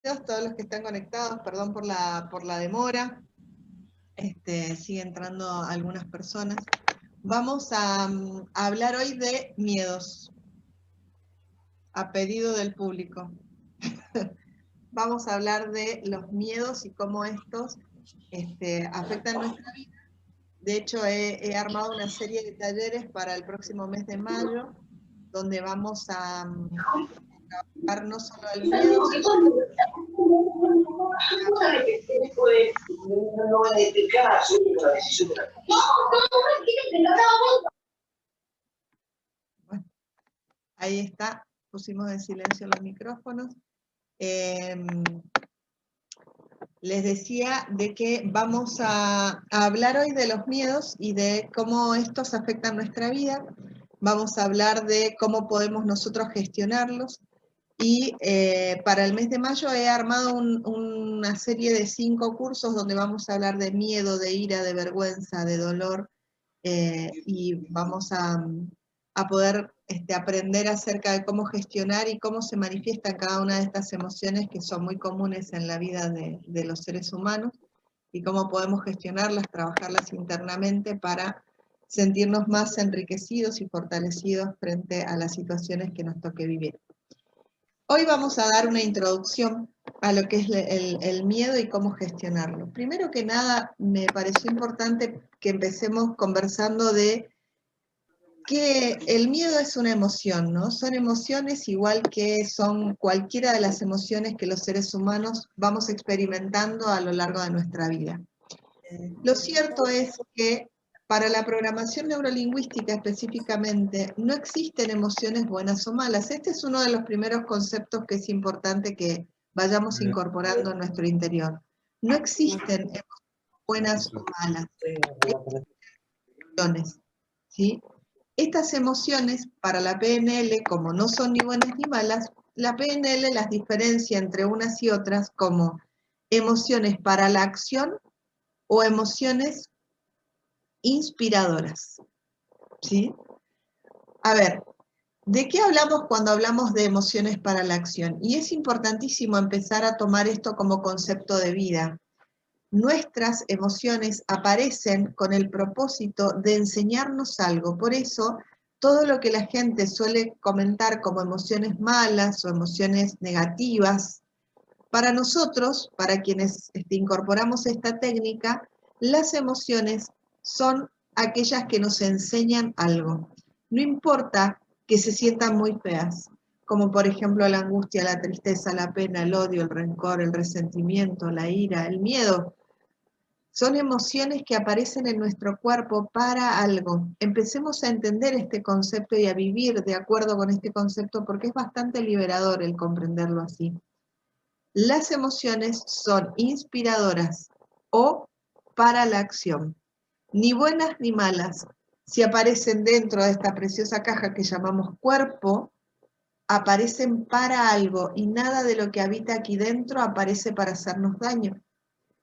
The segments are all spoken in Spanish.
todos los que están conectados, perdón por la demora. Sigue entrando algunas personas. Vamos a hablar hoy de miedos, a pedido del público. Vamos a hablar de los miedos y cómo estos afectan nuestra vida. De hecho, he armado una serie de talleres para el próximo mes de mayo, donde vamos a trabajar no solo el miedo, sino bueno, ahí está, pusimos en silencio los micrófonos. Les decía de que vamos a hablar hoy de los miedos y de cómo estos afectan nuestra vida. Vamos a hablar de cómo podemos nosotros gestionarlos. Y para el mes de mayo he armado una serie de 5 cursos donde vamos a hablar de miedo, de ira, de vergüenza, de dolor, y vamos a poder aprender acerca de cómo gestionar y cómo se manifiestan cada una de estas emociones que son muy comunes en la vida de los seres humanos, y cómo podemos gestionarlas, trabajarlas internamente para sentirnos más enriquecidos y fortalecidos frente a las situaciones que nos toque vivir. Hoy vamos a dar una introducción a lo que es el miedo y cómo gestionarlo. Primero que nada, me pareció importante que empecemos conversando de que el miedo es una emoción, ¿no? Son emociones igual que son cualquiera de las emociones que los seres humanos vamos experimentando a lo largo de nuestra vida. Lo cierto es que para la programación neurolingüística específicamente, no existen emociones buenas o malas. Este es uno de los primeros conceptos que es importante que vayamos incorporando en nuestro interior. No existen emociones buenas o malas. Emociones, ¿sí? Estas emociones, para la PNL, como no son ni buenas ni malas, la PNL las diferencia entre unas y otras como emociones para la acción o emociones inspiradoras, ¿sí? A ver, ¿de qué hablamos cuando hablamos de emociones para la acción? Y es importantísimo empezar a tomar esto como concepto de vida. Nuestras emociones aparecen con el propósito de enseñarnos algo. Por eso, todo lo que la gente suele comentar como emociones malas o emociones negativas, para nosotros, para quienes incorporamos esta técnica, las emociones son aquellas que nos enseñan algo. No importa que se sientan muy feas, como por ejemplo la angustia, la tristeza, la pena, el odio, el rencor, el resentimiento, la ira, el miedo. Son emociones que aparecen en nuestro cuerpo para algo. Empecemos a entender este concepto y a vivir de acuerdo con este concepto, porque es bastante liberador el comprenderlo así. Las emociones son inspiradoras o para la acción, ni buenas ni malas. Si aparecen dentro de esta preciosa caja que llamamos cuerpo, aparecen para algo, y nada de lo que habita aquí dentro aparece para hacernos daño.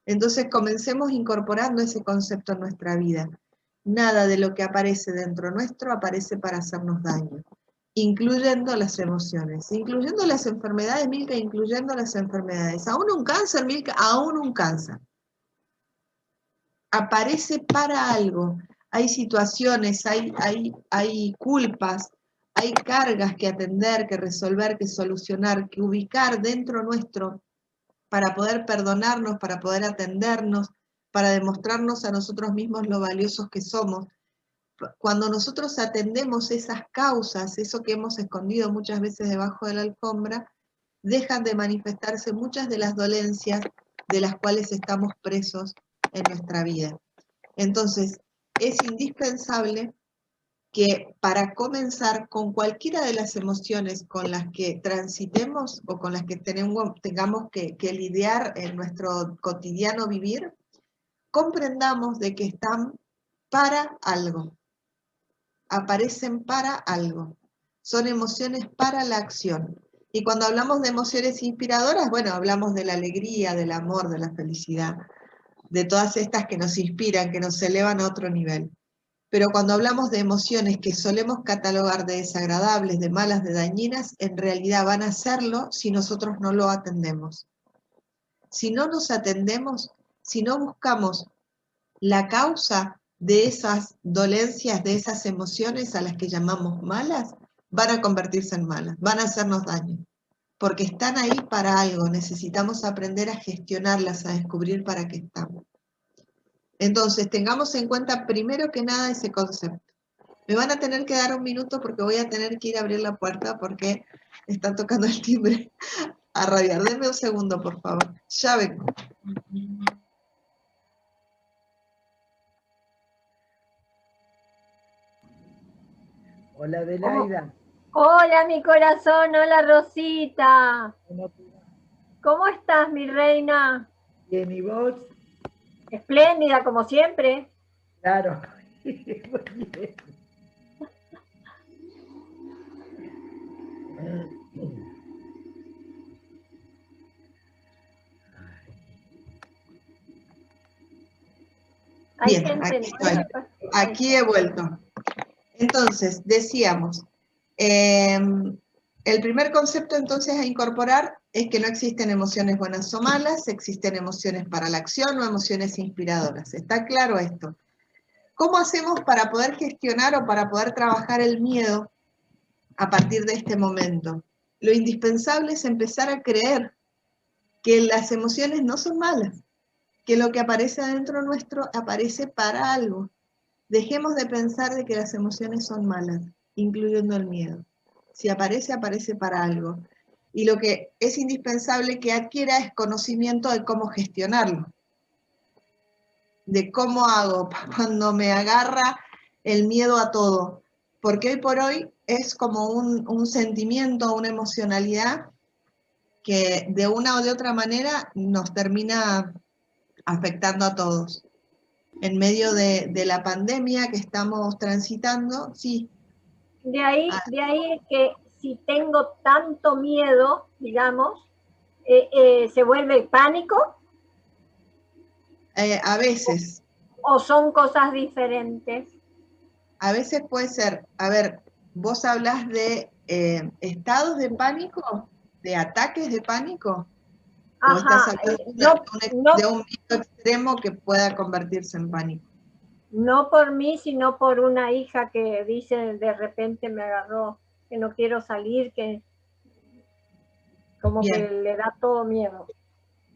Entonces comencemos incorporando ese concepto en nuestra vida. Nada de lo que aparece dentro nuestro aparece para hacernos daño, incluyendo las emociones, incluyendo las enfermedades, Milka, incluyendo las enfermedades. Aún un cáncer, Milka, aún un cáncer. Aparece para algo. Hay situaciones, hay culpas, hay cargas que atender, que resolver, que solucionar, que ubicar dentro nuestro para poder perdonarnos, para poder atendernos, para demostrarnos a nosotros mismos lo valiosos que somos. Cuando nosotros atendemos esas causas, eso que hemos escondido muchas veces debajo de la alfombra, dejan de manifestarse muchas de las dolencias de las cuales estamos presos en nuestra vida. Entonces, es indispensable que para comenzar con cualquiera de las emociones con las que transitemos o con las que tengamos que lidiar en nuestro cotidiano vivir, comprendamos de que están para algo, aparecen para algo, son emociones para la acción. Y cuando hablamos de emociones inspiradoras, bueno, hablamos de la alegría, del amor, de la felicidad, de todas estas que nos inspiran, que nos elevan a otro nivel. Pero cuando hablamos de emociones que solemos catalogar de desagradables, de malas, de dañinas, en realidad van a serlo si nosotros no lo atendemos. si no nos atendemos, si no buscamos la causa de esas dolencias, de esas emociones a las que llamamos malas, van a convertirse en malas, van a hacernos daño, porque están ahí para algo, necesitamos aprender a gestionarlas, a descubrir para qué estamos. Entonces, tengamos en cuenta primero que nada ese concepto. Me van a tener que dar un minuto porque voy a tener que ir a abrir la puerta porque están tocando el timbre a rabiar. Denme un segundo, por favor. Ya vengo. Hola, Adelaida. Hola, mi corazón. Hola, Rosita. ¿Cómo estás, mi reina? Bien, ¿y vos? Espléndida, como siempre. Claro. Muy bien. Hay Bien, gente aquí estoy. nueva. Aquí he vuelto. Entonces, decíamos, el primer concepto entonces a incorporar es que no existen emociones buenas o malas, existen emociones para la acción o emociones inspiradoras. ¿Está claro esto? ¿Cómo hacemos para poder gestionar o para poder trabajar el miedo a partir de este momento? Lo indispensable es empezar a creer que las emociones no son malas, que lo que aparece adentro nuestro aparece para algo. Dejemos de pensar de que las emociones son malas, incluyendo el miedo. Si aparece, aparece para algo. Y lo que es indispensable que adquiera es conocimiento de cómo gestionarlo, de cómo hago cuando me agarra el miedo a todo. Porque hoy por hoy es como un sentimiento, una emocionalidad que de una o de otra manera nos termina afectando a todos. En medio de la pandemia que estamos transitando, sí. De ahí es que si tengo tanto miedo, digamos, se vuelve pánico. A veces. ¿O son cosas diferentes? A veces puede ser, a ver, vos hablas de estados de pánico, de ataques de pánico, o estás Ajá, hablando de un miedo extremo que pueda convertirse en pánico. No por mí, sino por una hija que dice de repente me agarró, que no quiero salir, que como Bien. que le da todo miedo.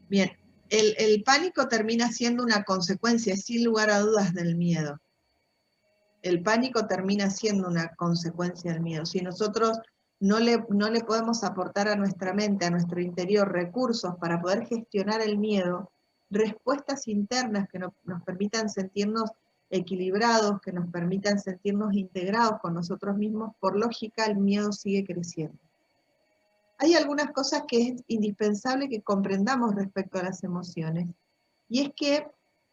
Bien, el pánico termina siendo una consecuencia, sin lugar a dudas, del miedo. El pánico termina siendo una consecuencia del miedo. Si nosotros no le podemos aportar a nuestra mente, a nuestro interior, recursos para poder gestionar el miedo, respuestas internas que nos permitan sentirnos equilibrados, que nos permitan sentirnos integrados con nosotros mismos, por lógica el miedo sigue creciendo. Hay algunas cosas que es indispensable que comprendamos respecto a las emociones, y es que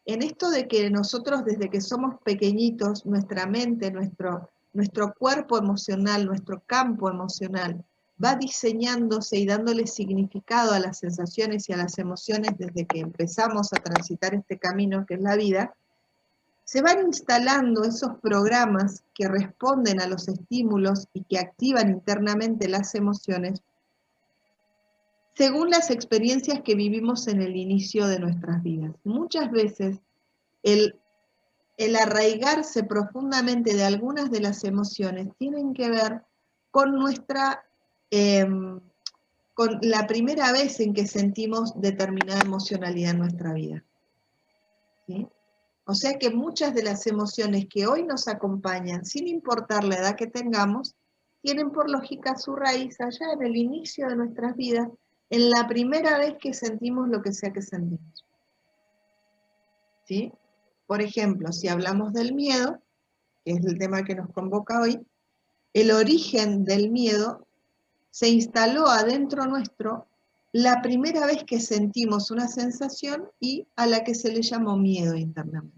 en esto de que nosotros desde que somos pequeñitos, nuestra mente, nuestro cuerpo emocional, nuestro campo emocional, va diseñándose y dándole significado a las sensaciones y a las emociones desde que empezamos a transitar este camino que es la vida, se van instalando esos programas que responden a los estímulos y que activan internamente las emociones según las experiencias que vivimos en el inicio de nuestras vidas. Muchas veces el arraigarse profundamente de algunas de las emociones tienen que ver con con la primera vez en que sentimos determinada emocionalidad en nuestra vida. ¿Sí? O sea que muchas de las emociones que hoy nos acompañan, sin importar la edad que tengamos, tienen por lógica su raíz allá en el inicio de nuestras vidas, en la primera vez que sentimos lo que sea que sentimos. ¿Sí? Por ejemplo, si hablamos del miedo, que es el tema que nos convoca hoy, el origen del miedo se instaló adentro nuestro la primera vez que sentimos una sensación y a la que se le llamó miedo internamente.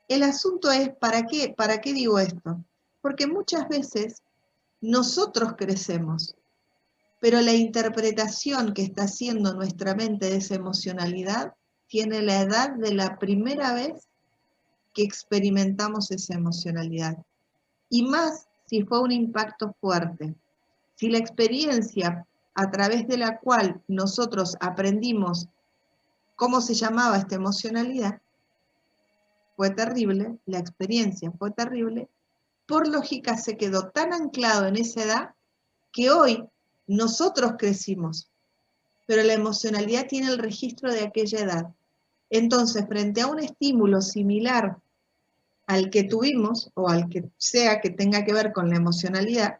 El asunto es, ¿para qué digo esto? Porque muchas veces nosotros crecemos, pero la interpretación que está haciendo nuestra mente de esa emocionalidad tiene la edad de la primera vez que experimentamos esa emocionalidad. Y más si fue un impacto fuerte. Si la experiencia a través de la cual nosotros aprendimos cómo se llamaba esta emocionalidad, fue terrible, la experiencia fue terrible, por lógica se quedó tan anclado en esa edad que hoy nosotros crecimos, pero la emocionalidad tiene el registro de aquella edad. Entonces, frente a un estímulo similar al que tuvimos, o al que sea que tenga que ver con la emocionalidad,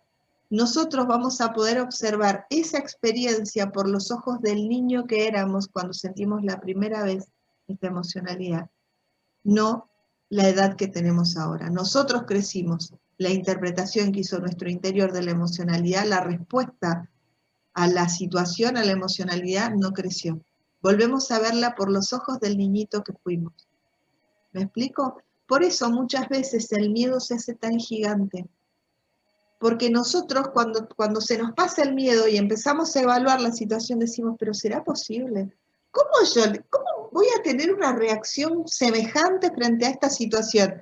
nosotros vamos a poder observar esa experiencia por los ojos del niño que éramos cuando sentimos la primera vez esta emocionalidad, no la edad que tenemos ahora. Nosotros crecimos, la interpretación que hizo nuestro interior de la emocionalidad, la respuesta a la situación, a la emocionalidad, no creció. Volvemos a verla por los ojos del niñito que fuimos. ¿Me explico? Por eso muchas veces el miedo se hace tan gigante. Porque nosotros cuando se nos pasa el miedo y empezamos a evaluar la situación decimos, pero ¿será posible? ¿Cómo voy a tener una reacción semejante frente a esta situación?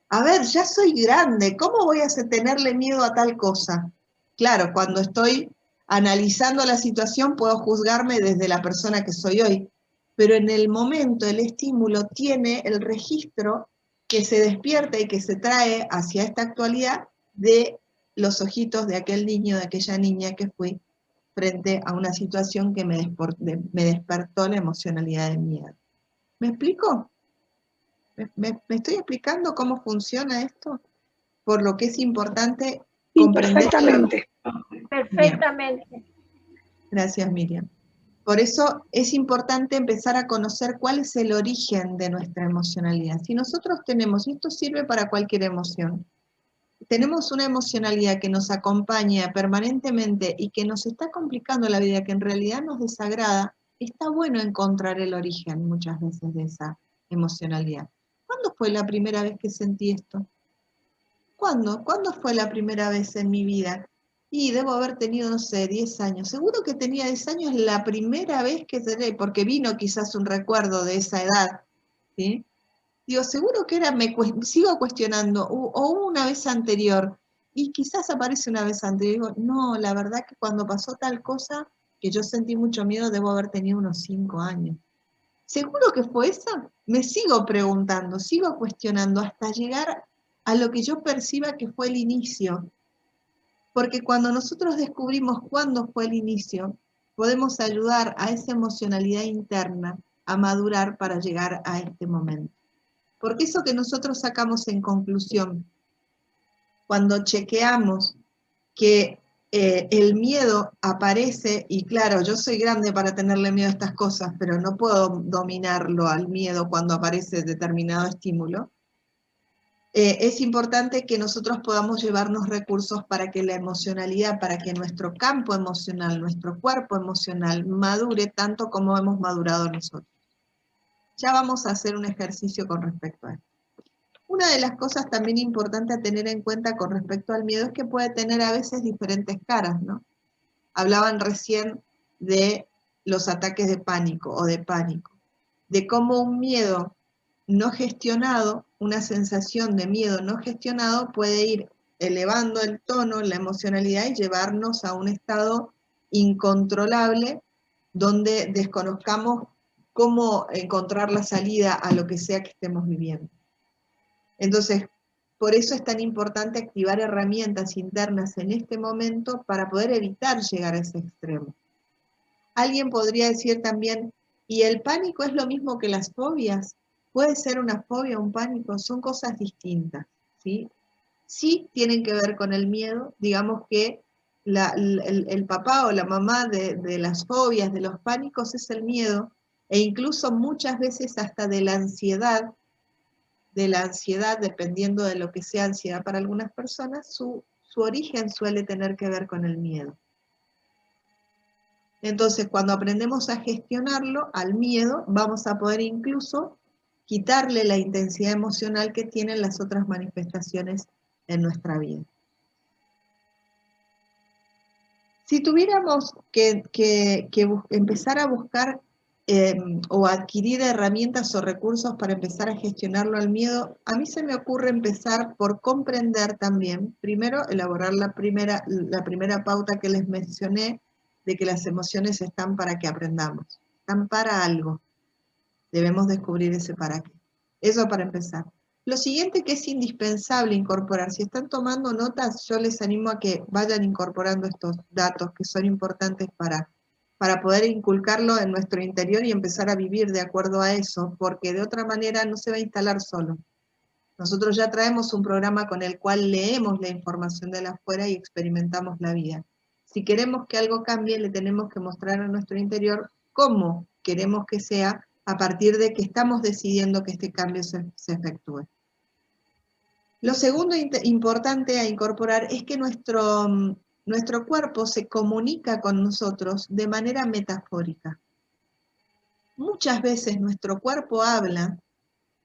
A ver, ya soy grande, ¿cómo voy a tenerle miedo a tal cosa? Claro, cuando estoy analizando la situación puedo juzgarme desde la persona que soy hoy, pero en el momento el estímulo tiene el registro que se despierta y que se trae hacia esta actualidad de los ojitos de aquel niño, de aquella niña que fui frente a una situación que me despertó la emocionalidad del miedo. ¿Me explico? ¿Me estoy explicando cómo funciona esto? Por lo que es importante comprender. Perfectamente. Perfectamente. Bien. Gracias, Miriam. Por eso es importante empezar a conocer cuál es el origen de nuestra emocionalidad. Si nosotros tenemos, y esto sirve para cualquier emoción, tenemos una emocionalidad que nos acompaña permanentemente y que nos está complicando la vida, que en realidad nos desagrada, está bueno encontrar el origen muchas veces de esa emocionalidad. ¿Cuándo fue la primera vez que sentí esto? ¿Cuándo? ¿Cuándo fue la primera vez en mi vida? Y debo haber tenido, no sé, 10 años. Seguro que tenía 10 años la primera vez que tené, porque vino quizás un recuerdo de esa edad, ¿sí? Digo, seguro que era, sigo cuestionando, o una vez anterior, y quizás aparece una vez anterior, digo, no, la verdad que cuando pasó tal cosa, que yo sentí mucho miedo, debo haber tenido unos 5 años. ¿Seguro que fue esa? Me sigo preguntando, sigo cuestionando, hasta llegar a lo que yo perciba que fue el inicio. Porque cuando nosotros descubrimos cuándo fue el inicio, podemos ayudar a esa emocionalidad interna a madurar para llegar a este momento. Porque eso que nosotros sacamos en conclusión, cuando chequeamos que el miedo aparece, y claro, yo soy grande para tenerle miedo a estas cosas, pero no puedo dominarlo al miedo cuando aparece determinado estímulo, es importante que nosotros podamos llevarnos recursos para que la emocionalidad, para que nuestro campo emocional, nuestro cuerpo emocional madure tanto como hemos madurado nosotros. Ya vamos a hacer un ejercicio con respecto a esto. Una de las cosas también importantes a tener en cuenta con respecto al miedo es que puede tener a veces diferentes caras, ¿no? Hablaban recién de los ataques de pánico o de pánico, de cómo un miedo no gestionado, una sensación de miedo no gestionado puede ir elevando el tono, la emocionalidad y llevarnos a un estado incontrolable donde desconozcamos cómo encontrar la salida a lo que sea que estemos viviendo. Entonces, por eso es tan importante activar herramientas internas en este momento para poder evitar llegar a ese extremo. Alguien podría decir también, ¿y el pánico es lo mismo que las fobias? ¿Puede ser una fobia o un pánico? Son cosas distintas, ¿sí? Sí tienen que ver con el miedo, digamos que el papá o la mamá de las fobias, de los pánicos es el miedo, e incluso muchas veces hasta de la ansiedad, dependiendo de lo que sea ansiedad para algunas personas, su origen suele tener que ver con el miedo. Entonces, cuando aprendemos a gestionarlo, al miedo, vamos a poder incluso quitarle la intensidad emocional que tienen las otras manifestaciones en nuestra vida. Si tuviéramos que empezar a buscar o adquirir herramientas o recursos para empezar a gestionarlo al miedo, a mí se me ocurre empezar por comprender también, primero elaborar la primera pauta que les mencioné, de que las emociones están para que aprendamos, están para algo. Debemos descubrir ese para qué. Eso para empezar. Lo siguiente que es indispensable incorporar, si están tomando notas, yo les animo a que vayan incorporando estos datos que son importantes para poder inculcarlo en nuestro interior y empezar a vivir de acuerdo a eso, porque de otra manera no se va a instalar solo. Nosotros ya traemos un programa con el cual leemos la información de la afuera y experimentamos la vida. Si queremos que algo cambie, le tenemos que mostrar a nuestro interior cómo queremos que sea a partir de que estamos decidiendo que este cambio se efectúe. Lo segundo importante a incorporar es que nuestro cuerpo se comunica con nosotros de manera metafórica. Muchas veces nuestro cuerpo habla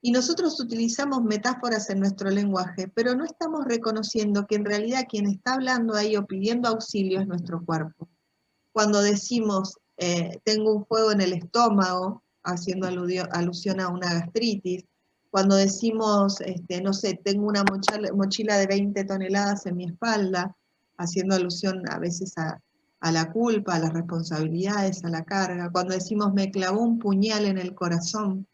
y nosotros utilizamos metáforas en nuestro lenguaje, pero no estamos reconociendo que en realidad quien está hablando ahí o pidiendo auxilio es nuestro cuerpo. Cuando decimos, tengo un fuego en el estómago, haciendo alusión a una gastritis, cuando decimos, no sé, tengo una mochila de 20 toneladas en mi espalda, haciendo alusión a veces a la culpa, a las responsabilidades, a la carga, cuando decimos me clavó un puñal en el corazón,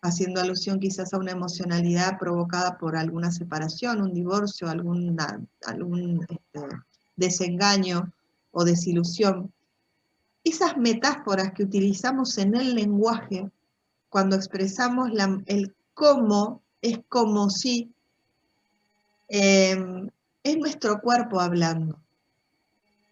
haciendo alusión quizás a una emocionalidad provocada por alguna separación, un divorcio, algún desengaño o desilusión. Esas metáforas que utilizamos en el lenguaje, cuando expresamos el cómo, es como si es nuestro cuerpo hablando.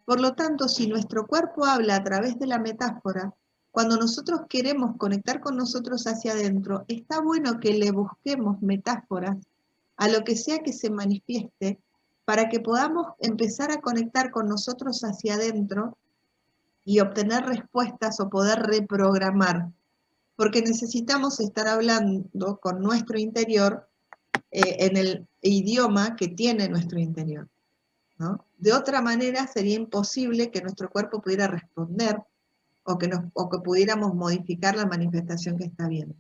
Por lo tanto, si nuestro cuerpo habla a través de la metáfora, cuando nosotros queremos conectar con nosotros hacia adentro, está bueno que le busquemos metáforas a lo que sea que se manifieste para que podamos empezar a conectar con nosotros hacia adentro y obtener respuestas o poder reprogramar, porque necesitamos estar hablando con nuestro interior en el idioma que tiene nuestro interior, ¿no? De otra manera sería imposible que nuestro cuerpo pudiera responder o que pudiéramos modificar la manifestación que está viendo.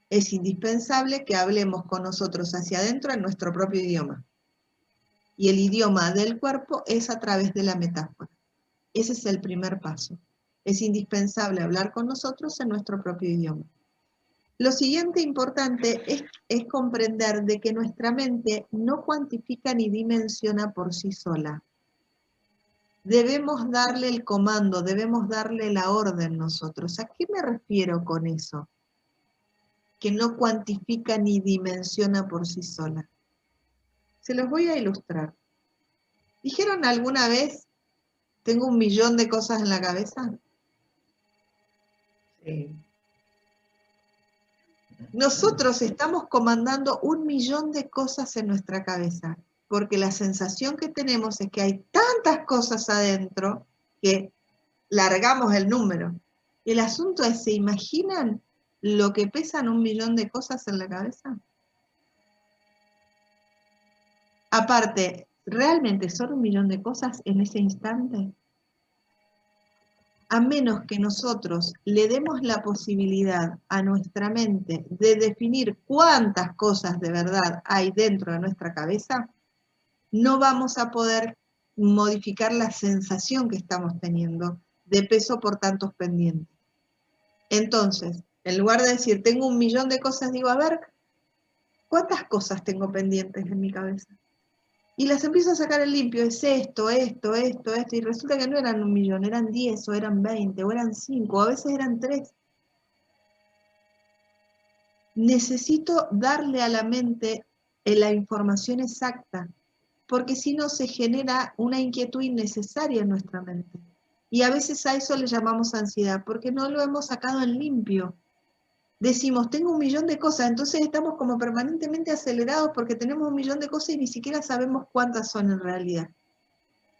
Es indispensable que hablemos con nosotros hacia adentro en nuestro propio idioma. Y el idioma del cuerpo es a través de la metáfora. Ese es el primer paso. Es indispensable hablar con nosotros en nuestro propio idioma. Lo siguiente importante es comprender de que nuestra mente no cuantifica ni dimensiona por sí sola. Debemos darle el comando, debemos darle la orden nosotros. ¿A qué me refiero con eso? Que no cuantifica ni dimensiona por sí sola. Se los voy a ilustrar. ¿Dijeron alguna vez, tengo 1.000.000 de cosas en la cabeza? Sí. Nosotros estamos comandando 1.000.000 de cosas en nuestra cabeza, porque la sensación que tenemos es que hay tantas cosas adentro que largamos el número. El asunto es, ¿se imaginan lo que pesan 1.000.000 de cosas en la cabeza? Aparte, ¿realmente son 1.000.000 de cosas en ese instante? A menos que nosotros le demos la posibilidad a nuestra mente de definir cuántas cosas de verdad hay dentro de nuestra cabeza, no vamos a poder modificar la sensación que estamos teniendo de peso por tantos pendientes. Entonces, en lugar de decir, tengo 1.000.000 de cosas, digo, a ver, ¿cuántas cosas tengo pendientes en mi cabeza? Y las empiezo a sacar en limpio, es esto, y resulta que no eran 1.000.000, eran 10, o eran 20, o eran 5, a veces eran 3. Necesito darle a la mente la información exacta, porque si no se genera una inquietud innecesaria en nuestra mente. Y a veces a eso le llamamos ansiedad, porque no lo hemos sacado en limpio. Decimos, tengo 1.000.000 de cosas, entonces estamos como permanentemente acelerados porque tenemos 1.000.000 de cosas y ni siquiera sabemos cuántas son en realidad.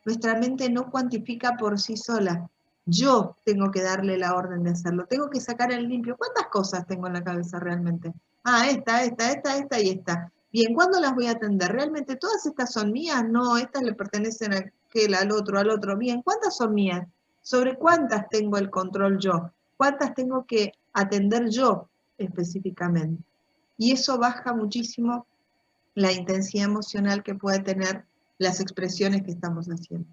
Nuestra mente no cuantifica por sí sola. Yo tengo que darle la orden de hacerlo. Tengo que sacar en limpio. ¿Cuántas cosas tengo en la cabeza realmente? Ah, esta y esta. Bien, ¿cuándo las voy a atender? ¿Realmente todas estas son mías? No, estas le pertenecen a aquel, al otro. Bien, ¿cuántas son mías? ¿Sobre cuántas tengo el control yo? ¿Cuántas tengo que atender yo específicamente? Y eso baja muchísimo la intensidad emocional que puede tener las expresiones que estamos haciendo.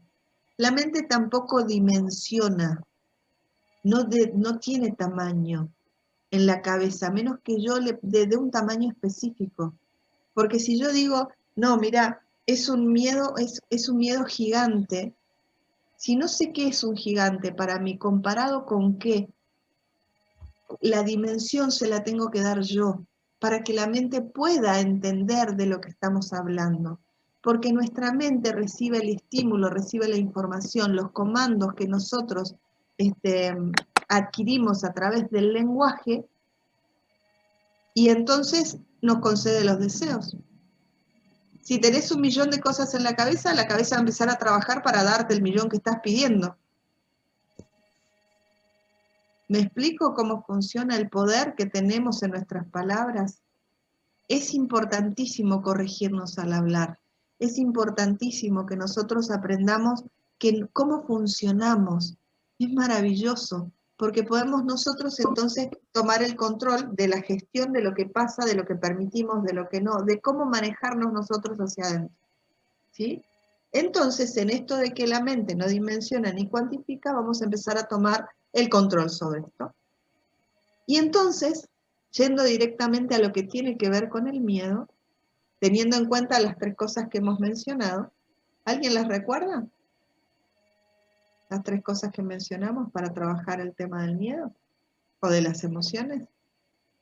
La mente tampoco dimensiona, no tiene tamaño en la cabeza, a menos que yo le dé un tamaño específico. Porque si yo digo, no, mira, es un miedo gigante, si no sé qué es un gigante para mí, comparado con qué, la dimensión se la tengo que dar yo, para que la mente pueda entender de lo que estamos hablando. Porque nuestra mente recibe el estímulo, recibe la información, los comandos que nosotros adquirimos a través del lenguaje, y entonces nos concede los deseos. Si tenés 1.000.000 de cosas en la cabeza va a empezar a trabajar para darte el 1.000.000 que estás pidiendo. ¿Me explico cómo funciona el poder que tenemos en nuestras palabras? Es importantísimo corregirnos al hablar. Es importantísimo que nosotros aprendamos cómo funcionamos. Es maravilloso, porque podemos nosotros entonces tomar el control de la gestión de lo que pasa, de lo que permitimos, de lo que no, de cómo manejarnos nosotros hacia adentro. ¿Sí? Entonces, en esto de que la mente no dimensiona ni cuantifica, vamos a empezar a tomar el control sobre esto. Y entonces, yendo directamente a lo que tiene que ver con el miedo, teniendo en cuenta las 3 cosas que hemos mencionado, ¿alguien las recuerda? Las 3 cosas que mencionamos para trabajar el tema del miedo o de las emociones.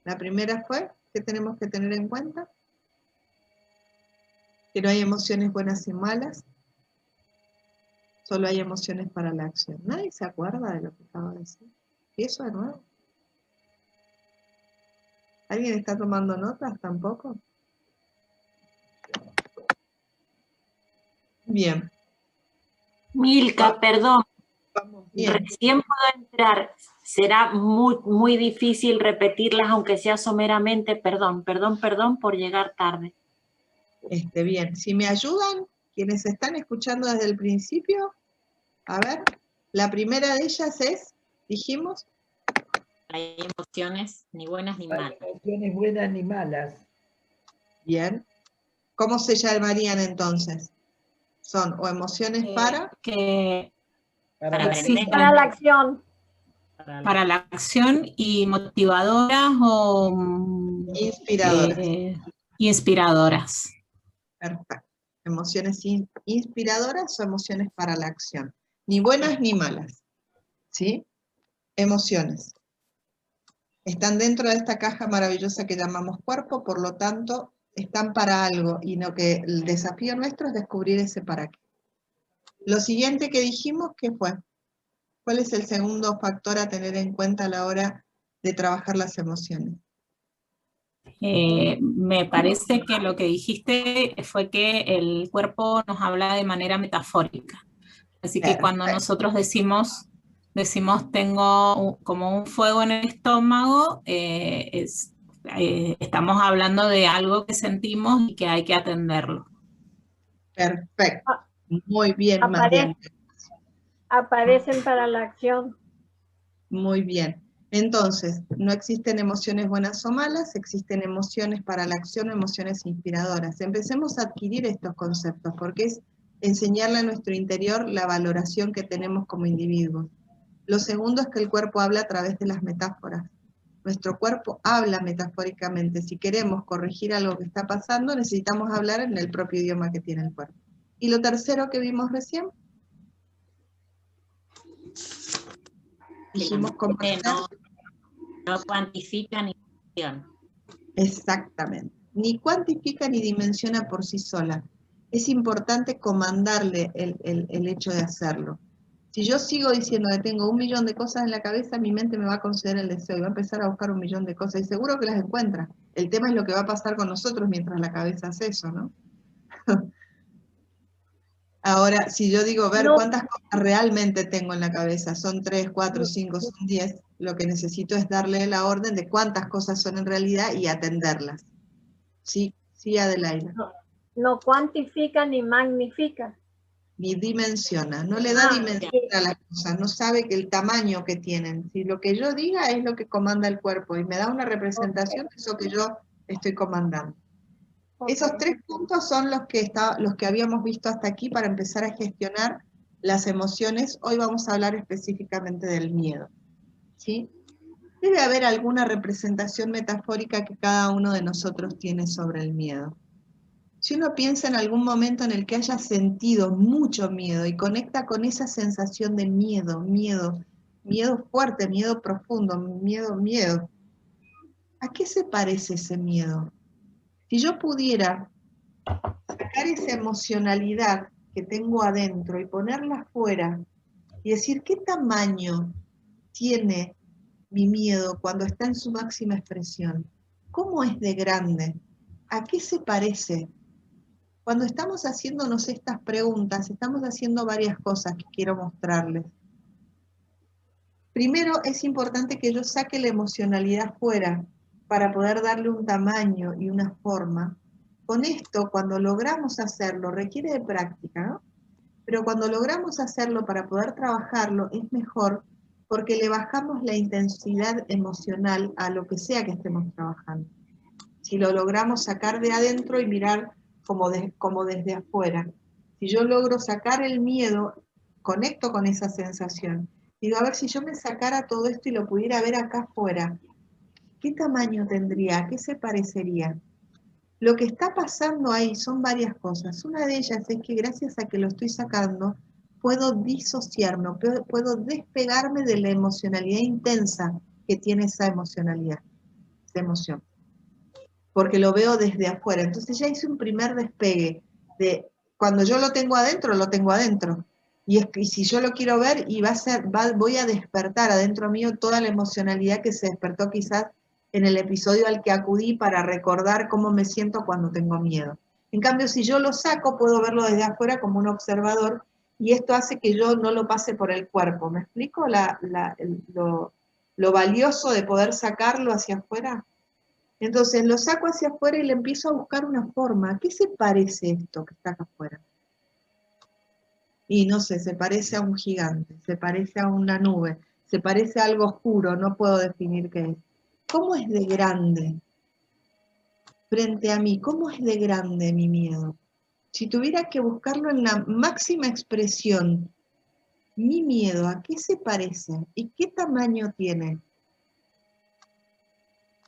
La primera fue, ¿qué tenemos que tener en cuenta? Que no hay emociones buenas y malas, solo hay emociones para la acción. ¿Nadie se acuerda de lo que acabo de decir? ¿Y eso de nuevo? ¿Alguien está tomando notas tampoco? Bien. Milka, perdón, Vamos bien. recién puedo entrar. Será muy difícil repetirlas, aunque sea someramente. Perdón por llegar tarde. Bien. Si me ayudan, quienes están escuchando desde el principio, a ver, la primera de ellas es, dijimos, Hay emociones ni buenas ni No hay malas. emociones buenas ni malas. bien. ¿Cómo se llamarían entonces? Son o emociones para... Para la aprender. acción. Para la acción. Para la acción y motivadoras o Inspiradoras. inspiradoras. Perfecto. Emociones inspiradoras o emociones para la acción. Ni buenas ni malas. ¿Sí? Emociones. Están dentro de esta caja maravillosa que llamamos cuerpo, por lo tanto, están para algo, y lo que el desafío nuestro es descubrir ese para qué. Lo siguiente que dijimos, ¿qué fue? ¿Cuál es el segundo factor a tener en cuenta a la hora de trabajar las emociones? Me parece que lo que dijiste fue que el cuerpo nos habla de manera metafórica. Así que cuando nosotros decimos tengo como un fuego en el estómago, estamos hablando de algo que sentimos y que hay que atenderlo. Perfecto. Muy bien, Mariana. Aparecen para la acción. Muy bien. Entonces, no existen emociones buenas o malas, existen emociones para la acción o emociones inspiradoras. Empecemos a adquirir estos conceptos, porque es enseñarle a nuestro interior la valoración que tenemos como individuos. Lo segundo es que el cuerpo habla a través de las metáforas. Nuestro cuerpo habla metafóricamente. Si queremos corregir algo que está pasando, necesitamos hablar en el propio idioma que tiene el cuerpo. Y lo tercero que vimos recién, dijimos comprender. No cuantifica ni dimensiona. Exactamente. Ni cuantifica ni dimensiona por sí sola. Es importante comandarle el hecho de hacerlo. Si yo sigo diciendo que tengo 1.000.000 de cosas en la cabeza, mi mente me va a conceder el deseo y va a empezar a buscar 1.000.000 de cosas. Y seguro que las encuentra. El tema es lo que va a pasar con nosotros mientras la cabeza hace eso, ¿no? Ahora, si yo digo, ver cuántas cosas realmente tengo en la cabeza, son 3, 4, 5, son 10, lo que necesito es darle la orden de cuántas cosas son en realidad y atenderlas. Sí, Adelaida. No cuantifica ni magnifica. Ni dimensiona, no le da dimensión a las cosas, no sabe que el tamaño que tienen. Si lo que yo diga es lo que comanda el cuerpo y me da una representación de eso que yo estoy comandando. Esos 3 puntos son los que habíamos visto hasta aquí para empezar a gestionar las emociones, hoy vamos a hablar específicamente del miedo, ¿sí? Debe haber alguna representación metafórica que cada uno de nosotros tiene sobre el miedo. Si uno piensa en algún momento en el que haya sentido mucho miedo y conecta con esa sensación de miedo, miedo fuerte, miedo profundo, miedo, ¿a qué se parece ese miedo? Si yo pudiera sacar esa emocionalidad que tengo adentro y ponerla afuera y decir qué tamaño tiene mi miedo cuando está en su máxima expresión, ¿cómo es de grande? ¿A qué se parece? Cuando estamos haciéndonos estas preguntas, estamos haciendo varias cosas que quiero mostrarles. Primero, es importante que yo saque la emocionalidad fuera para poder darle un tamaño y una forma. Con esto, cuando logramos hacerlo, requiere de práctica, ¿no? Pero cuando logramos hacerlo para poder trabajarlo, es mejor porque le bajamos la intensidad emocional a lo que sea que estemos trabajando. Si lo logramos sacar de adentro y mirar como desde afuera. Si yo logro sacar el miedo, conecto con esa sensación. Digo, a ver, si yo me sacara todo esto y lo pudiera ver acá afuera, ¿qué tamaño tendría? ¿A qué se parecería? Lo que está pasando ahí son varias cosas. Una de ellas es que gracias a que lo estoy sacando, puedo disociarme, puedo despegarme de la emocionalidad intensa que tiene esa emocionalidad, esa emoción. Porque lo veo desde afuera. Entonces ya hice un primer despegue de cuando yo lo tengo adentro, lo tengo adentro. Y si yo lo quiero ver, voy a despertar adentro mío toda la emocionalidad que se despertó quizás en el episodio al que acudí para recordar cómo me siento cuando tengo miedo. En cambio, si yo lo saco, puedo verlo desde afuera como un observador y esto hace que yo no lo pase por el cuerpo. ¿Me explico lo valioso de poder sacarlo hacia afuera? Entonces lo saco hacia afuera y le empiezo a buscar una forma. ¿A qué se parece esto que está acá afuera? Y no sé, se parece a un gigante, se parece a una nube, se parece a algo oscuro, no puedo definir qué es. ¿Cómo es de grande frente a mí? ¿Cómo es de grande mi miedo? Si tuviera que buscarlo en la máxima expresión, mi miedo, ¿a qué se parece? ¿Y qué tamaño tiene?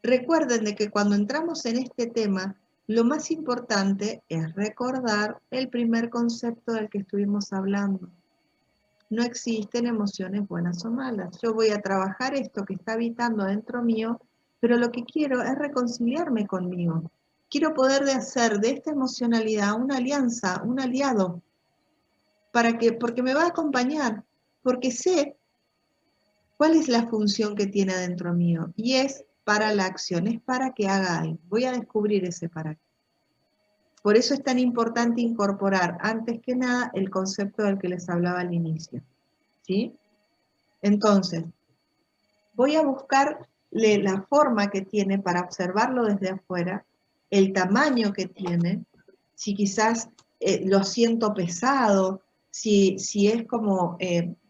Recuerden de que cuando entramos en este tema, lo más importante es recordar el primer concepto del que estuvimos hablando. No existen emociones buenas o malas. Yo voy a trabajar esto que está habitando dentro mío, pero lo que quiero es reconciliarme conmigo. Quiero poder hacer de esta emocionalidad una alianza, un aliado, porque me va a acompañar, porque sé cuál es la función que tiene adentro mío, y es para la acción, es para que haga algo. Voy a descubrir ese para qué. Por eso es tan importante incorporar, antes que nada, el concepto del que les hablaba al inicio. ¿Sí? Entonces, voy a buscarle la forma que tiene para observarlo desde afuera, el tamaño que tiene, si quizás lo siento pesado, si es como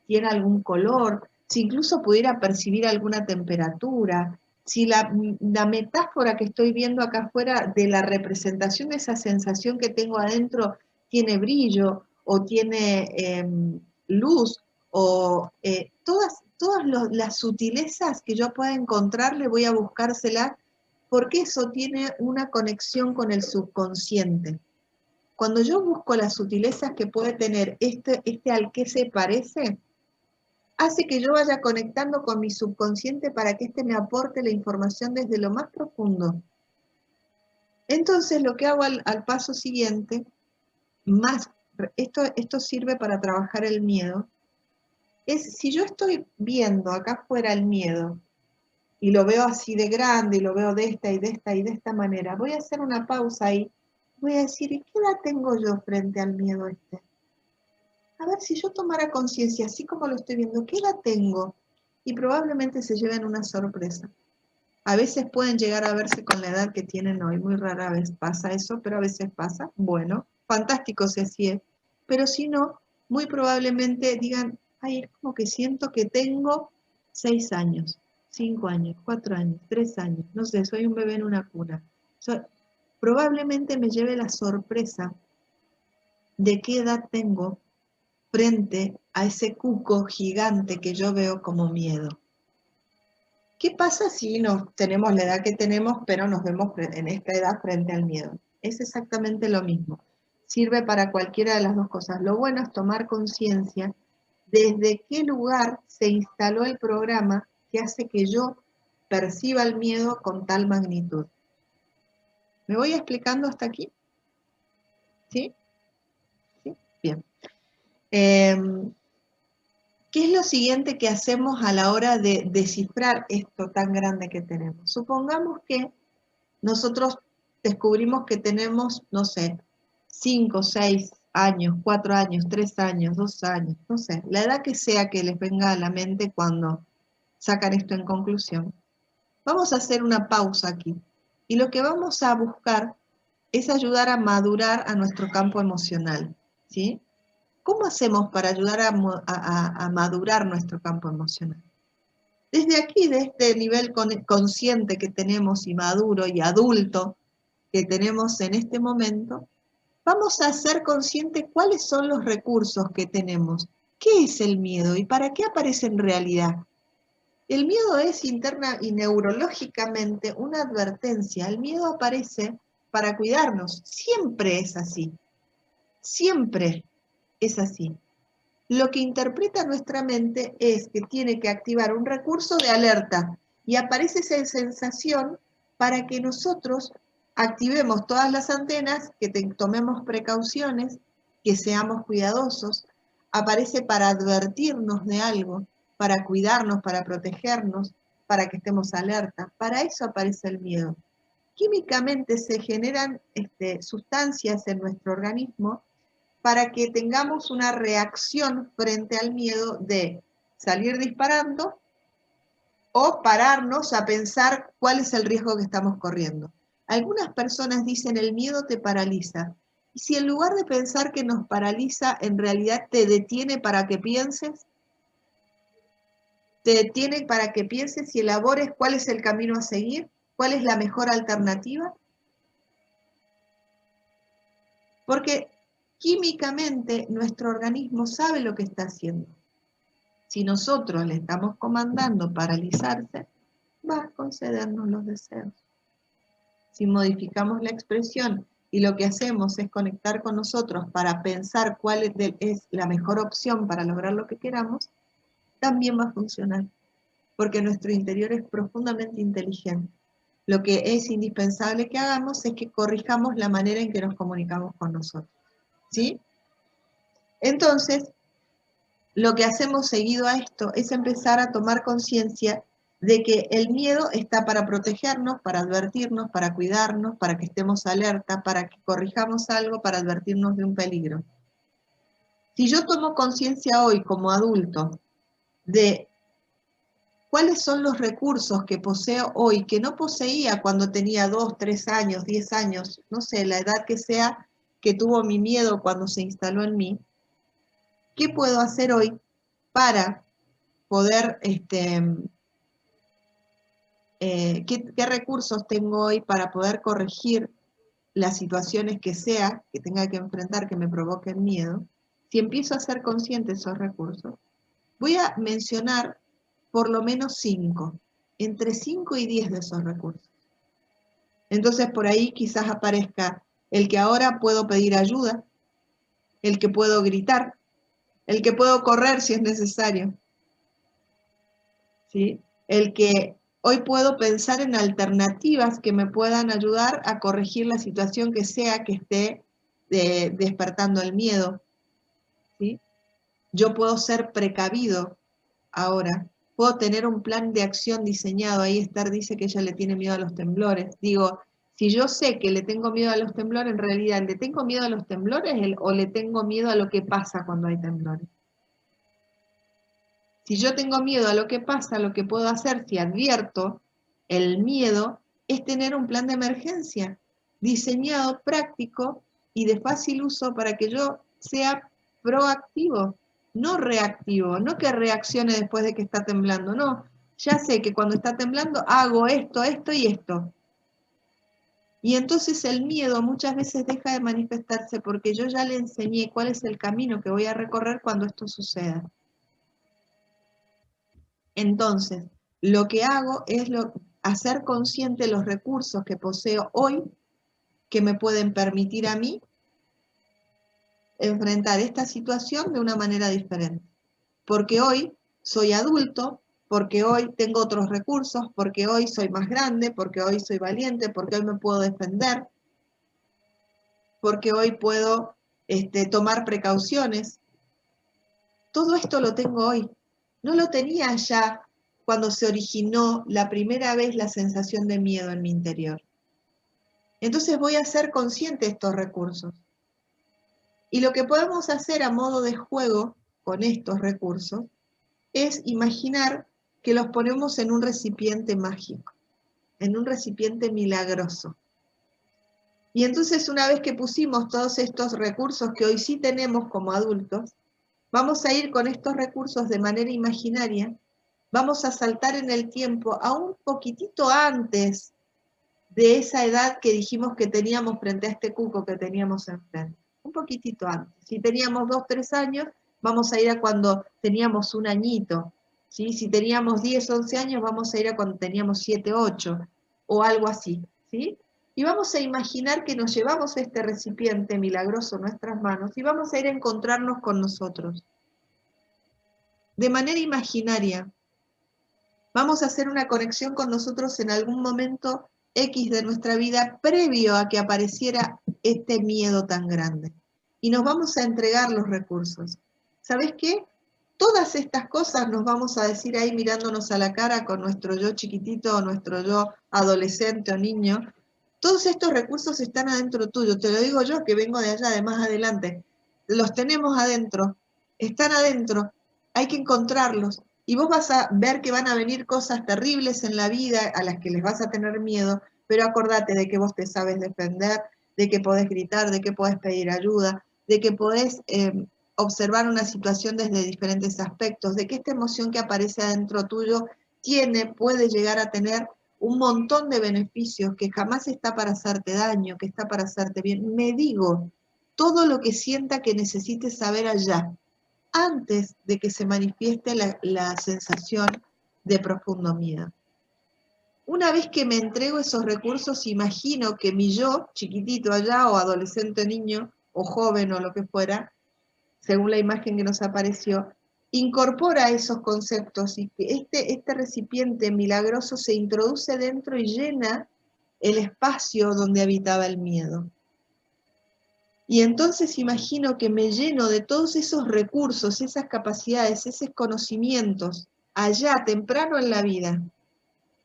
tiene algún color, si incluso pudiera percibir alguna temperatura, si la metáfora que estoy viendo acá afuera de la representación de esa sensación que tengo adentro tiene brillo o tiene luz, o todas las sutilezas que yo pueda encontrarle voy a buscárselas, porque eso tiene una conexión con el subconsciente. Cuando yo busco las sutilezas que puede tener este al que se parece, hace que yo vaya conectando con mi subconsciente para que me aporte la información desde lo más profundo. Entonces lo que hago al paso siguiente, esto sirve para trabajar el miedo, es si yo estoy viendo acá afuera el miedo, y lo veo así de grande, y lo veo de esta y de esta y de esta manera, voy a hacer una pausa ahí, voy a decir, ¿y qué edad tengo yo frente al miedo este? A ver, si yo tomara conciencia, así como lo estoy viendo, ¿qué edad tengo? Y probablemente se lleven una sorpresa. A veces pueden llegar a verse con la edad que tienen hoy, muy rara vez pasa eso, pero a veces pasa. Bueno, fantástico si así es. Pero si no, muy probablemente digan, ay, es como que siento que tengo 6 años, 5 años, 4 años, 3 años, no sé, soy un bebé en una cuna. Probablemente me lleve la sorpresa de qué edad tengo frente a ese cuco gigante que yo veo como miedo. ¿Qué pasa si no tenemos la edad que tenemos, pero nos vemos en esta edad frente al miedo? Es exactamente lo mismo. Sirve para cualquiera de las dos cosas. Lo bueno es tomar conciencia desde qué lugar se instaló el programa que hace que yo perciba el miedo con tal magnitud. ¿Me voy explicando hasta aquí? ¿Sí? ¿Sí? Bien. ¿Qué es lo siguiente que hacemos a la hora de descifrar esto tan grande que tenemos? Supongamos que nosotros descubrimos que tenemos, no sé, 5, 6 años, 4 años, 3 años, 2 años, no sé, la edad que sea que les venga a la mente cuando sacan esto en conclusión. Vamos a hacer una pausa aquí. Y lo que vamos a buscar es ayudar a madurar a nuestro campo emocional, ¿sí? ¿Cómo hacemos para ayudar a madurar nuestro campo emocional? Desde aquí, de este nivel consciente que tenemos y maduro y adulto que tenemos en este momento, vamos a ser conscientes cuáles son los recursos que tenemos. ¿Qué es el miedo y para qué aparece en realidad? El miedo es interna y neurológicamente una advertencia. El miedo aparece para cuidarnos. Siempre es así. Siempre es así. Lo que interpreta nuestra mente es que tiene que activar un recurso de alerta y aparece esa sensación para que nosotros activemos todas las antenas, que tomemos precauciones, que seamos cuidadosos. Aparece para advertirnos de algo, para cuidarnos, para protegernos, para que estemos alerta. Para eso aparece el miedo. Químicamente se generan sustancias en nuestro organismo para que tengamos una reacción frente al miedo de salir disparando o pararnos a pensar cuál es el riesgo que estamos corriendo. Algunas personas dicen el miedo te paraliza. Y si en lugar de pensar que nos paraliza, en realidad te detiene para que pienses, te detiene para que pienses y elabores cuál es el camino a seguir, cuál es la mejor alternativa. Porque químicamente nuestro organismo sabe lo que está haciendo. Si nosotros le estamos comandando paralizarse, va a concedernos los deseos. Si modificamos la expresión y lo que hacemos es conectar con nosotros para pensar cuál es la mejor opción para lograr lo que queramos, también va a funcionar, porque nuestro interior es profundamente inteligente. Lo que es indispensable que hagamos es que corrijamos la manera en que nos comunicamos con nosotros. ¿Sí? Entonces, lo que hacemos seguido a esto es empezar a tomar conciencia de que el miedo está para protegernos, para advertirnos, para cuidarnos, para que estemos alerta, para que corrijamos algo, para advertirnos de un peligro. Si yo tomo conciencia hoy como adulto de cuáles son los recursos que poseo hoy, que no poseía cuando tenía 2, 3 años, 10 años, no sé, la edad que sea que tuvo mi miedo cuando se instaló en mí, ¿qué puedo hacer hoy para poder, qué recursos tengo hoy para poder corregir las situaciones que sea, que tenga que enfrentar, que me provoquen miedo? Si empiezo a ser consciente de esos recursos, voy a mencionar por lo menos 5, entre 5 y 10 de esos recursos. Entonces por ahí quizás aparezca el que ahora puedo pedir ayuda, el que puedo gritar, el que puedo correr si es necesario, ¿sí? El que hoy puedo pensar en alternativas que me puedan ayudar a corregir la situación que sea que esté despertando el miedo, ¿sí? Yo puedo ser precavido ahora, puedo tener un plan de acción diseñado. Ahí Esther dice que ella le tiene miedo a los temblores. Digo, si yo sé que le tengo miedo a los temblores, en realidad, ¿le tengo miedo a los temblores o le tengo miedo a lo que pasa cuando hay temblores? Si yo tengo miedo a lo que pasa, lo que puedo hacer, si advierto el miedo, es tener un plan de emergencia diseñado, práctico y de fácil uso para que yo sea proactivo, no reactivo, no que reaccione después de que está temblando, no. Ya sé que cuando está temblando hago esto, esto y esto. Y entonces el miedo muchas veces deja de manifestarse porque yo ya le enseñé cuál es el camino que voy a recorrer cuando esto suceda. Entonces, lo que hago es hacer consciente los recursos que poseo hoy que me pueden permitir a mí enfrentar esta situación de una manera diferente. Porque hoy soy adulto, porque hoy tengo otros recursos, porque hoy soy más grande, porque hoy soy valiente, porque hoy me puedo defender, porque hoy puedo tomar precauciones. Todo esto lo tengo hoy. No lo tenía ya cuando se originó la primera vez la sensación de miedo en mi interior. Entonces voy a ser consciente de estos recursos. Y lo que podemos hacer a modo de juego con estos recursos es imaginar que los ponemos en un recipiente mágico, en un recipiente milagroso. Y entonces una vez que pusimos todos estos recursos que hoy sí tenemos como adultos, vamos a ir con estos recursos de manera imaginaria, vamos a saltar en el tiempo a un poquitito antes de esa edad que dijimos que teníamos frente a este cuco que teníamos enfrente. Un poquitito antes. Si teníamos 2, 3 años, vamos a ir a cuando teníamos 1 añito. ¿Sí? Si teníamos 10, 11 años, vamos a ir a cuando teníamos 7, 8, o algo así. ¿Sí? Y vamos a imaginar que nos llevamos este recipiente milagroso en nuestras manos y vamos a ir a encontrarnos con nosotros. De manera imaginaria, vamos a hacer una conexión con nosotros en algún momento X de nuestra vida previo a que apareciera este miedo tan grande. Y nos vamos a entregar los recursos. ¿Sabes qué? Todas estas cosas nos vamos a decir ahí mirándonos a la cara con nuestro yo chiquitito o nuestro yo adolescente o niño. Todos estos recursos están adentro tuyo. Te lo digo yo que vengo de allá, de más adelante. Los tenemos adentro. Están adentro. Hay que encontrarlos. Y vos vas a ver que van a venir cosas terribles en la vida a las que les vas a tener miedo, pero acordate de que vos te sabes defender, de que podés gritar, de que podés pedir ayuda, de que podés observar una situación desde diferentes aspectos, de que esta emoción que aparece adentro tuyo puede llegar a tener un montón de beneficios, que jamás está para hacerte daño, que está para hacerte bien. Me digo todo lo que sienta que necesites saber allá, antes de que se manifieste la sensación de profundo miedo. Una vez que me entrego esos recursos, imagino que mi yo, chiquitito allá, o adolescente, niño, o joven, o lo que fuera, según la imagen que nos apareció, incorpora esos conceptos y que este recipiente milagroso se introduce dentro y llena el espacio donde habitaba el miedo. Y entonces imagino que me lleno de todos esos recursos, esas capacidades, esos conocimientos, allá, temprano en la vida.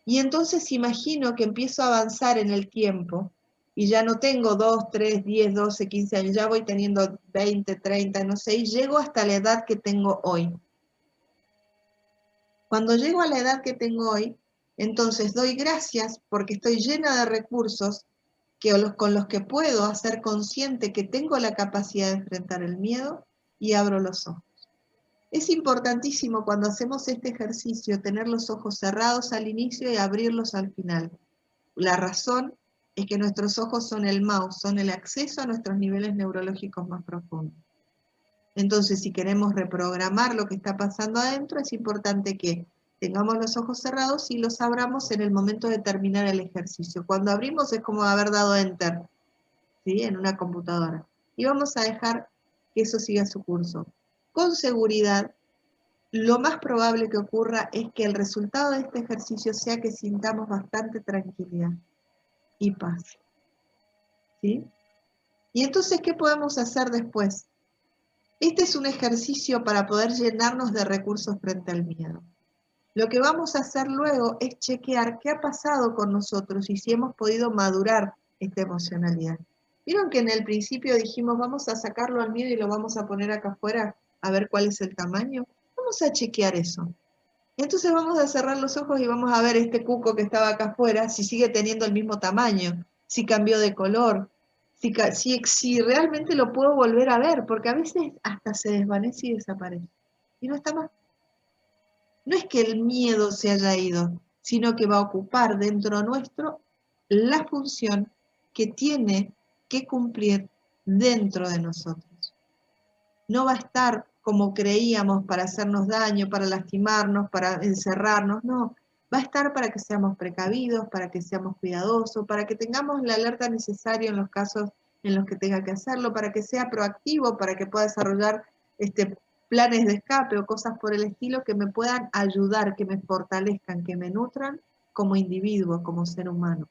Y entonces imagino que empiezo a avanzar en el tiempo, y ya no tengo 2, 3, 10, 12, 15 años, ya voy teniendo 20, 30, no sé, y llego hasta la edad que tengo hoy. Cuando llego a la edad que tengo hoy, entonces doy gracias porque estoy llena de recursos con los que puedo hacer consciente que tengo la capacidad de enfrentar el miedo y abro los ojos. Es importantísimo cuando hacemos este ejercicio tener los ojos cerrados al inicio y abrirlos al final. La razón es que nuestros ojos son el mouse, son el acceso a nuestros niveles neurológicos más profundos. Entonces, si queremos reprogramar lo que está pasando adentro, es importante que tengamos los ojos cerrados y los abramos en el momento de terminar el ejercicio. Cuando abrimos es como haber dado enter, ¿sí? En una computadora. Y vamos a dejar que eso siga su curso. Con seguridad, lo más probable que ocurra es que el resultado de este ejercicio sea que sintamos bastante tranquilidad y paz. ¿Sí? Y entonces, ¿qué podemos hacer después? Este es un ejercicio para poder llenarnos de recursos frente al miedo. Lo que vamos a hacer luego es chequear qué ha pasado con nosotros y si hemos podido madurar esta emocionalidad. ¿Vieron que en el principio dijimos vamos a sacarlo al miedo y lo vamos a poner acá afuera a ver cuál es el tamaño? Vamos a chequear eso. Entonces vamos a cerrar los ojos y vamos a ver este cuco que estaba acá afuera, si sigue teniendo el mismo tamaño, si cambió de color, si realmente lo puedo volver a ver, porque a veces hasta se desvanece y desaparece. Y no está más. No es que el miedo se haya ido, sino que va a ocupar dentro nuestro la función que tiene que cumplir dentro de nosotros. No va a estar como creíamos para hacernos daño, para lastimarnos, para encerrarnos, no. Va a estar para que seamos precavidos, para que seamos cuidadosos, para que tengamos la alerta necesaria en los casos en los que tenga que hacerlo, para que sea proactivo, para que pueda desarrollar planes de escape o cosas por el estilo que me puedan ayudar, que me fortalezcan, que me nutran como individuo, como ser humano.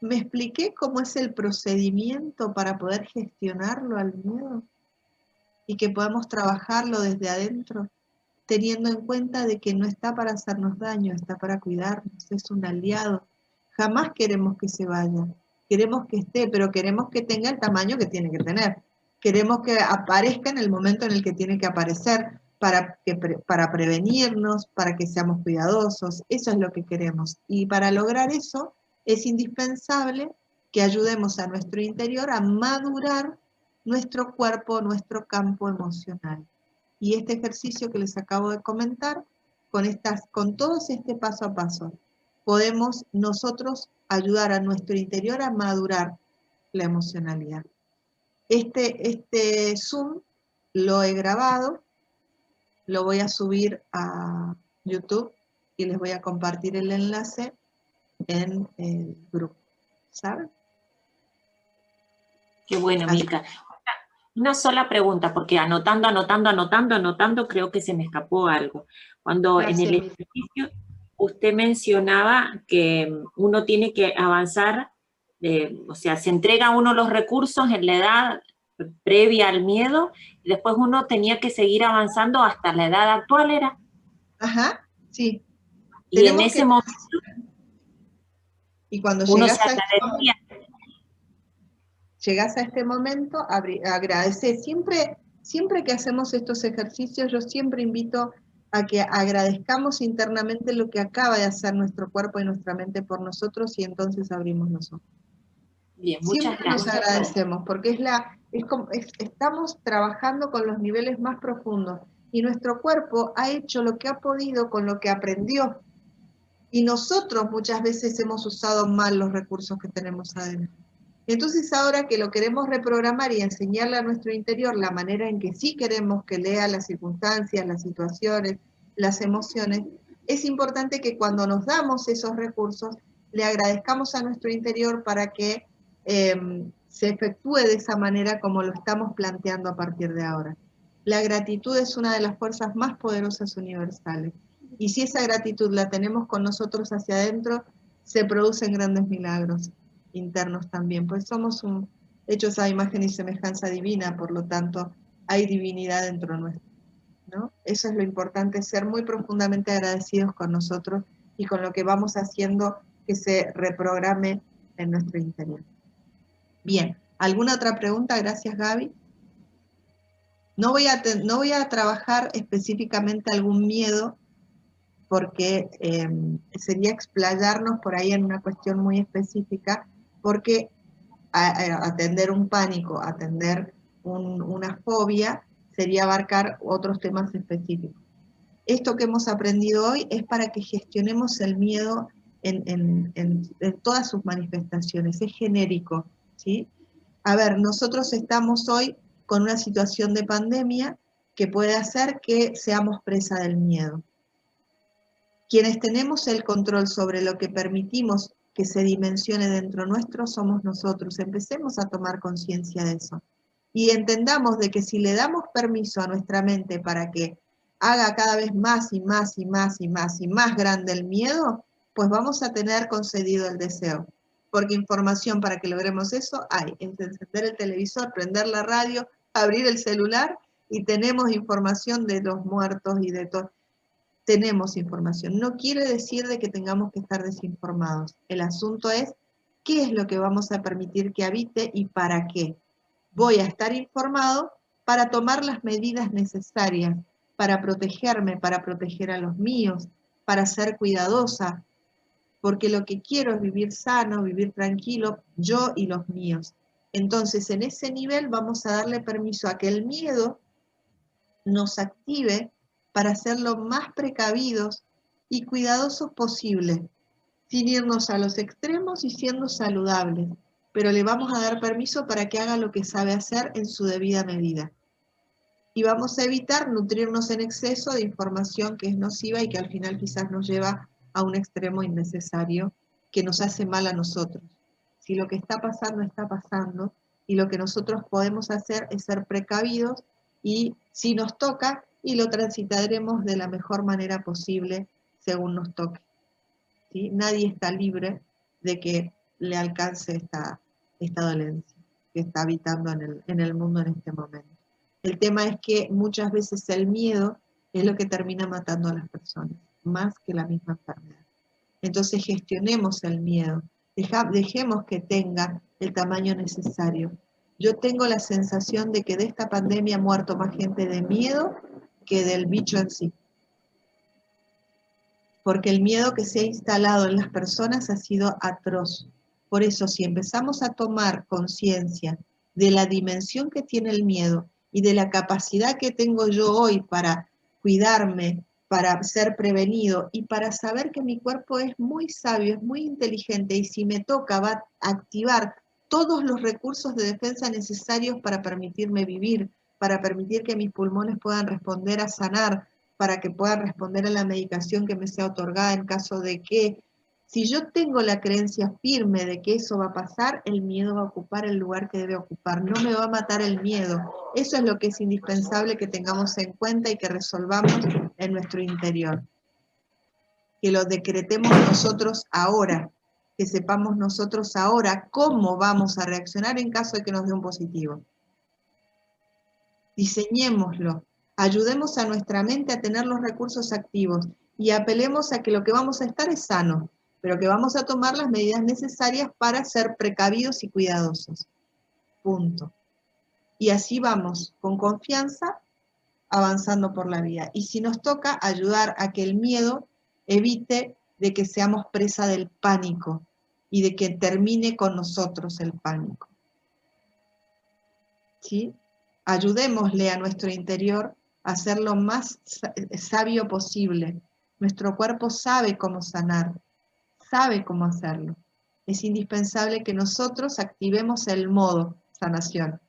¿Me expliqué cómo es el procedimiento para poder gestionarlo al miedo? Y que podamos trabajarlo desde adentro, teniendo en cuenta de que no está para hacernos daño, está para cuidarnos, es un aliado. Jamás queremos que se vaya, queremos que esté, pero queremos que tenga el tamaño que tiene que tener. Queremos que aparezca en el momento en el que tiene que aparecer, para prevenirnos, para que seamos cuidadosos, eso es lo que queremos. Y para lograr eso, es indispensable que ayudemos a nuestro interior a madurar nuestro cuerpo, nuestro campo emocional. Y este ejercicio que les acabo de comentar, con todos este paso a paso, podemos nosotros ayudar a nuestro interior a madurar la emocionalidad. Este Zoom lo he grabado, lo voy a subir a YouTube y les voy a compartir el enlace en el grupo, ¿saben? Qué bueno, Milka. Una sola pregunta, porque anotando, creo que se me escapó algo. Cuando Gracias, en el ejercicio usted mencionaba que uno tiene que avanzar, o sea, se entrega a uno los recursos en la edad previa al miedo, y después uno tenía que seguir avanzando hasta la edad actual, ¿era? Ajá, sí. Y en ese momento y cuando uno llegas se a agradecía. Llegás a este momento, agradece. Siempre que hacemos estos ejercicios, yo siempre invito a que agradezcamos internamente lo que acaba de hacer nuestro cuerpo y nuestra mente por nosotros, y entonces abrimos los ojos. Bien, muchas Siempre nos gracias. agradecemos, porque estamos trabajando con los niveles más profundos, y nuestro cuerpo ha hecho lo que ha podido con lo que aprendió, y nosotros muchas veces hemos usado mal los recursos que tenemos adentro. Entonces ahora que lo queremos reprogramar y enseñarle a nuestro interior la manera en que sí queremos que lea las circunstancias, las situaciones, las emociones, es importante que cuando nos damos esos recursos, le agradezcamos a nuestro interior para que se efectúe de esa manera como lo estamos planteando a partir de ahora. La gratitud es una de las fuerzas más poderosas universales. Y si esa gratitud la tenemos con nosotros hacia adentro, se producen grandes milagros internos también, pues somos hechos a imagen y semejanza divina, por lo tanto hay divinidad dentro nuestro, ¿no? Eso es lo importante, ser muy profundamente agradecidos con nosotros y con lo que vamos haciendo que se reprograme en nuestro interior. Bien, ¿alguna otra pregunta? Gracias, Gaby. No voy a trabajar específicamente algún miedo, porque sería explayarnos por ahí en una cuestión muy específica, porque atender un pánico, atender una fobia, sería abarcar otros temas específicos. Esto que hemos aprendido hoy es para que gestionemos el miedo en todas sus manifestaciones, es genérico, ¿sí? A ver, nosotros estamos hoy con una situación de pandemia que puede hacer que seamos presa del miedo. Quienes tenemos el control sobre lo que permitimos que se dimensione dentro nuestro somos nosotros. Empecemos a tomar conciencia de eso. Y entendamos de que si le damos permiso a nuestra mente para que haga cada vez más y más y más y más y más grande el miedo, pues vamos a tener concedido el deseo. Porque información para que logremos eso hay. Es encender el televisor, prender la radio, abrir el celular y tenemos información de los muertos y de todo. Tenemos información. No quiere decir de que tengamos que estar desinformados. El asunto es qué es lo que vamos a permitir que habite y para qué. Voy a estar informado para tomar las medidas necesarias, para protegerme, para proteger a los míos, para ser cuidadosa, porque lo que quiero es vivir sano, vivir tranquilo, yo y los míos. Entonces, en ese nivel vamos a darle permiso a que el miedo nos active para ser lo más precavidos y cuidadosos posible, sin irnos a los extremos y siendo saludables, pero le vamos a dar permiso para que haga lo que sabe hacer en su debida medida. Y vamos a evitar nutrirnos en exceso de información que es nociva y que al final quizás nos lleva a un extremo innecesario que nos hace mal a nosotros. Si lo que está pasando, y lo que nosotros podemos hacer es ser precavidos y si nos toca, y lo transitaremos de la mejor manera posible según nos toque. ¿Sí? Nadie está libre de que le alcance esta dolencia que está habitando en el mundo en este momento. El tema es que muchas veces el miedo es lo que termina matando a las personas, más que la misma enfermedad. Entonces gestionemos el miedo, dejemos que tenga el tamaño necesario. Yo tengo la sensación de que de esta pandemia ha muerto más gente de miedo que del bicho en sí. Porque el miedo que se ha instalado en las personas ha sido atroz. Por eso, si empezamos a tomar conciencia de la dimensión que tiene el miedo y de la capacidad que tengo yo hoy para cuidarme, para ser prevenido y para saber que mi cuerpo es muy sabio, es muy inteligente y si me toca va a activar todos los recursos de defensa necesarios para permitirme vivir, para permitir que mis pulmones puedan responder a sanar, para que puedan responder a la medicación que me sea otorgada en caso de que, si yo tengo la creencia firme de que eso va a pasar, el miedo va a ocupar el lugar que debe ocupar, no me va a matar el miedo. Eso es lo que es indispensable que tengamos en cuenta y que resolvamos en nuestro interior. Que lo decretemos nosotros ahora, que sepamos nosotros ahora cómo vamos a reaccionar en caso de que nos dé un positivo. Diseñémoslo, ayudemos a nuestra mente a tener los recursos activos y apelemos a que lo que vamos a estar es sano, pero que vamos a tomar las medidas necesarias para ser precavidos y cuidadosos. Punto. Y así vamos, con confianza, avanzando por la vida. Y si nos toca, ayudar a que el miedo evite de que seamos presa del pánico y de que termine con nosotros el pánico. ¿Sí? Ayudémosle a nuestro interior a ser lo más sabio posible. Nuestro cuerpo sabe cómo sanar, sabe cómo hacerlo. Es indispensable que nosotros activemos el modo sanación.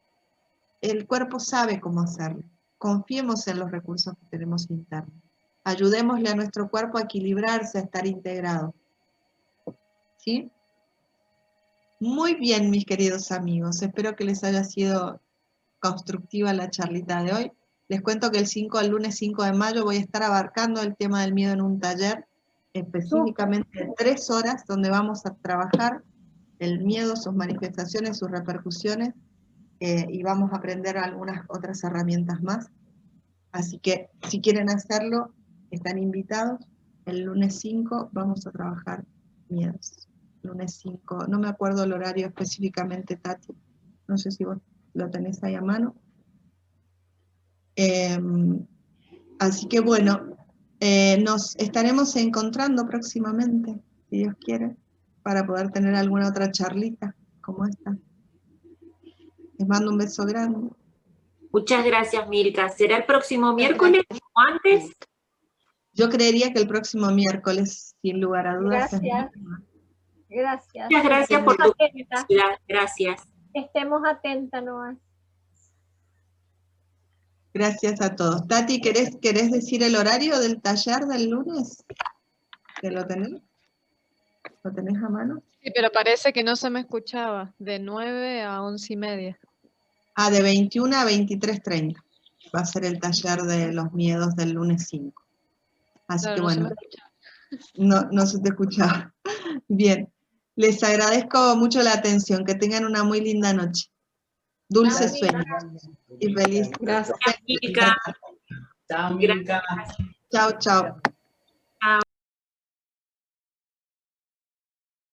El cuerpo sabe cómo hacerlo. Confiemos en los recursos que tenemos internos. Ayudémosle a nuestro cuerpo a equilibrarse, a estar integrado. ¿Sí? Muy bien, mis queridos amigos. Espero que les haya sido constructiva la charlita de hoy. Les cuento que el lunes 5 de mayo voy a estar abarcando el tema del miedo en un taller, específicamente de 3 horas, donde vamos a trabajar el miedo, sus manifestaciones, sus repercusiones, y vamos a aprender algunas otras herramientas más. Así que si quieren hacerlo, están invitados. El lunes 5 vamos a trabajar miedos. Lunes 5, no me acuerdo el horario específicamente, Tati. No sé si vos lo tenés ahí a mano. Así que bueno, nos estaremos encontrando próximamente, si Dios quiere, para poder tener alguna otra charlita como esta. Les mando un beso grande. Muchas gracias, Milka. ¿Será el próximo miércoles o antes? Yo creería que el próximo miércoles, sin lugar a dudas. Gracias. Gracias. Muchas gracias por tu Atenta. curiosidad. Gracias. Estemos atentas nomás. Gracias a todos. Tati, ¿querés decir el horario del taller del lunes? ¿Que lo tenés? ¿Lo tenés a mano? Sí, pero parece que no se me escuchaba. De 9 a 11:30. Ah, de 21 a 23:30. Va a ser el taller de los miedos del lunes 5. Así Claro, que no se bueno, me escuchaba. no se te escuchaba. Bien, les agradezco mucho la atención. Que tengan una muy linda noche. Dulces sueños. Y feliz. Gracias. Milka. Chao, Milka. Chao, chao.